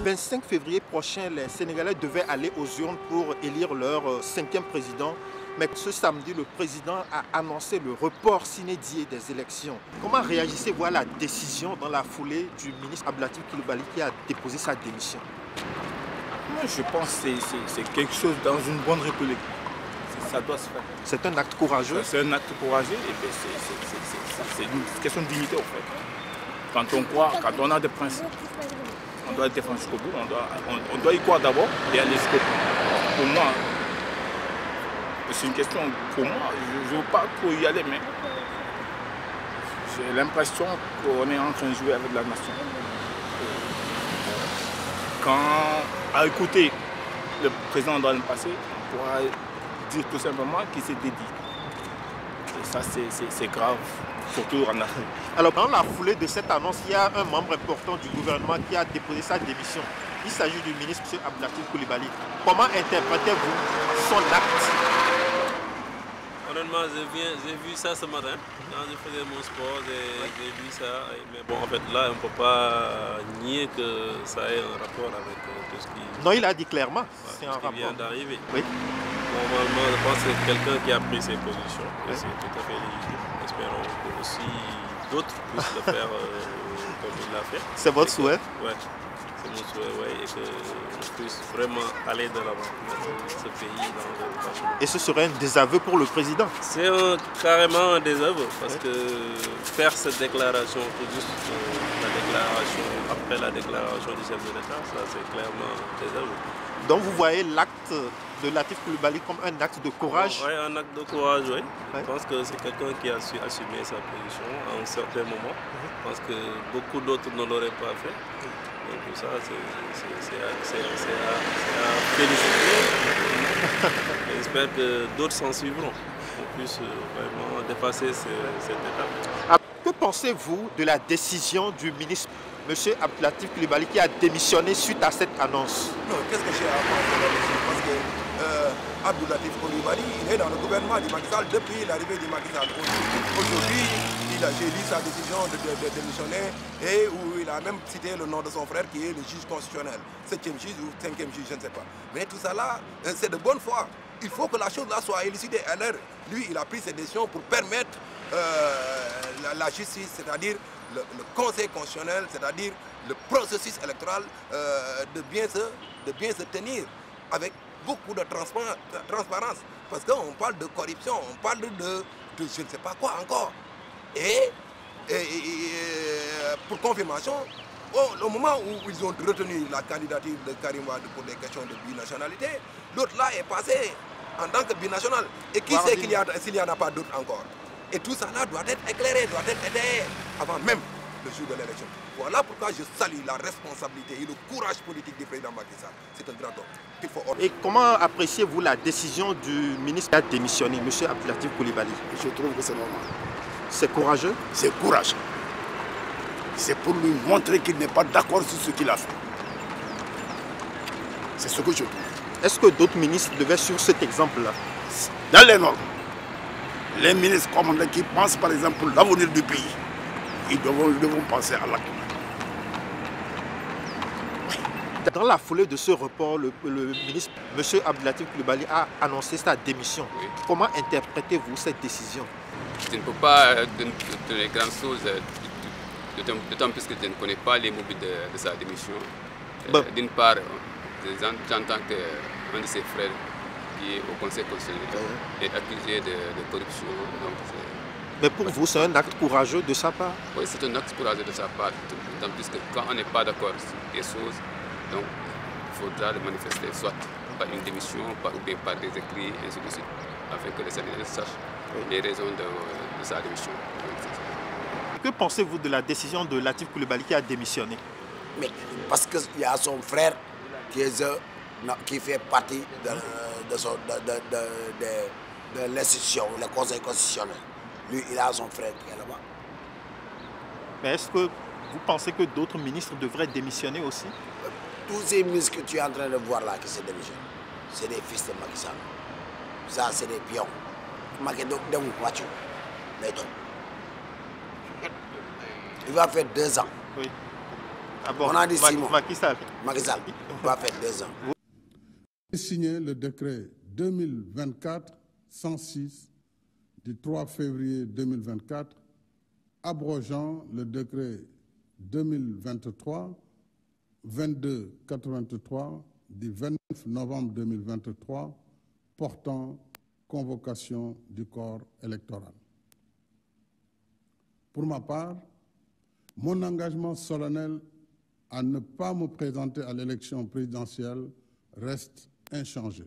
25 février prochain, les Sénégalais devaient aller aux urnes pour élire leur 5e président. Mais ce samedi, le président a annoncé le report sine die des élections. Comment réagissez-vous à la décision dans la foulée du ministre Abdou Latif Coulibaly qui a déposé sa démission? Moi, je pense que c'est quelque chose dans une bonne république. Ça doit se faire. C'est un acte courageux? C'est un acte courageux et c'est une question de dignité en fait. Quand on croit, quand on a des principes, on doit les défendre jusqu'au bout, on doit y croire d'abord et aller jusqu'au bout. Pour moi, c'est une question, pour moi, je ne veux pas trop y aller, mais j'ai l'impression qu'on est en train de jouer avec la nation. Quand, à écouter le président dans le passé, on pourra dire tout simplement qu'il s'est dédié. Et ça, c'est grave, surtout en Afrique. Alors, dans la foulée de cette annonce, il y a un membre important du gouvernement qui a déposé sa démission. Il s'agit du ministre M. Abdou Latif Coulibaly. Comment interprétez-vous son acte? Honnêtement, j'ai vu ça ce matin. Quand je faisais mon sport, j'ai vu ça. Mais bon, en fait, là, on ne peut pas nier que ça ait un rapport avec tout ce qui... Non, il a dit clairement. C'est un rapport. Vient d'arriver. Oui. Normalement, je pense que c'est quelqu'un qui a pris ses positions. Et c'est tout à fait légitime. Espérons que aussi d'autres puissent le faire comme il l'a fait. C'est votre souhait? Oui. C'est mon souhait, oui, et qu'on puisse vraiment aller de l'avant dans ce pays, dans le Et ce serait un désaveu pour le président? C'est carrément un désaveu, parce que faire cette déclaration, tout juste la déclaration, après la déclaration du chef de l'État, ça c'est clairement un désaveu. Donc vous voyez l'acte de Latif Coulibaly comme un acte de courage? Oui, un acte de courage, oui. Je pense que c'est quelqu'un qui a su assumer sa position à un certain moment. Je pense que beaucoup d'autres ne l'auraient pas fait. Donc tout ça, c'est à féliciter. J'espère que d'autres s'en suivront. Qu'on puisse vraiment dépasser cette étape. Que pensez-vous de la décision du ministre M. Abdou Latif Coulibaly qui a démissionné suite à cette annonce? Non, qu'est-ce que j'ai à penser de la décision? Parce que Abdou Latif Coulibaly, il est dans le gouvernement du Macky Sall depuis l'arrivée du Macky Sall. Aujourd'hui, j'ai lu sa décision de démissionner et où il a même cité le nom de son frère qui est le juge constitutionnel, 7e juge ou 5e juge, je ne sais pas. Mais tout ça là, c'est de bonne foi. Il faut que la chose là soit élucidée. Alors, lui, il a pris cette décision pour permettre la justice, c'est-à-dire le conseil constitutionnel, c'est-à-dire le processus électoral de bien se tenir avec beaucoup de transparence. Parce qu'on parle de corruption, on parle de je ne sais pas quoi encore. Et pour confirmation, au moment où ils ont retenu la candidature de Karim Wade pour des questions de binationalité, l'autre là est passé en tant que binational. Et qui sait s'il n'y en a pas d'autres encore? Et tout ça là doit être éclairé, doit être aidé avant même le jour de l'élection. Voilà pourquoi je salue la responsabilité et le courage politique du président Macky Sall. C'est un grand homme. Et comment appréciez-vous la décision du ministre qui a démissionné, M. Abdou Latif Coulibaly? Je trouve que c'est normal. C'est courageux? C'est courageux. C'est pour lui montrer qu'il n'est pas d'accord sur ce qu'il a fait. C'est ce que je trouve. Est-ce que d'autres ministres devaient suivre cet exemple-là? Dans les normes, les ministres commandants qui pensent par exemple pour l'avenir du pays, ils devront penser à l'acte. Dans la foulée de ce report, le ministre M. Abdou Latif Coulibaly a annoncé sa démission. Oui. Comment interprétez-vous cette décision? Je ne peux pas donner grand chose, d'autant plus que je ne connais pas les motifs de sa démission. Bon. D'une part, j'entends qu'un de ses frères qui est au Conseil constitutionnel est accusé de corruption. Donc mais pour vous, c'est un acte courageux de sa part? Oui, c'est un acte courageux de sa part, d'autant plus que quand on n'est pas d'accord sur des choses, donc il faudra le manifester, soit par une démission, ou bien par des écrits, et ainsi de suite, afin que les Sénégalais sachent les raisons de sa démission. Que pensez-vous de la décision de Latif Coulibaly qui a démissionné? Mais parce qu'il y a son frère qui fait partie de l'institution, le Conseil constitutionnel. Lui, il a son frère qui est là-bas. Mais est-ce que vous pensez que d'autres ministres devraient démissionner aussi? Tous ces ministres que tu es en train de voir là qui se démissionnent, c'est des fils de Macky Sall. Ça, c'est des pions. Il va faire 2 ans. Oui. Ah bon, on a dit 6 mois. Macky Sall va faire 2 ans. J'ai signé le décret 2024-106 du 3 février 2024, abrogeant le décret 2023-2283 du 29 novembre 2023 portant convocation du corps électoral. Pour ma part, mon engagement solennel à ne pas me présenter à l'élection présidentielle reste inchangé.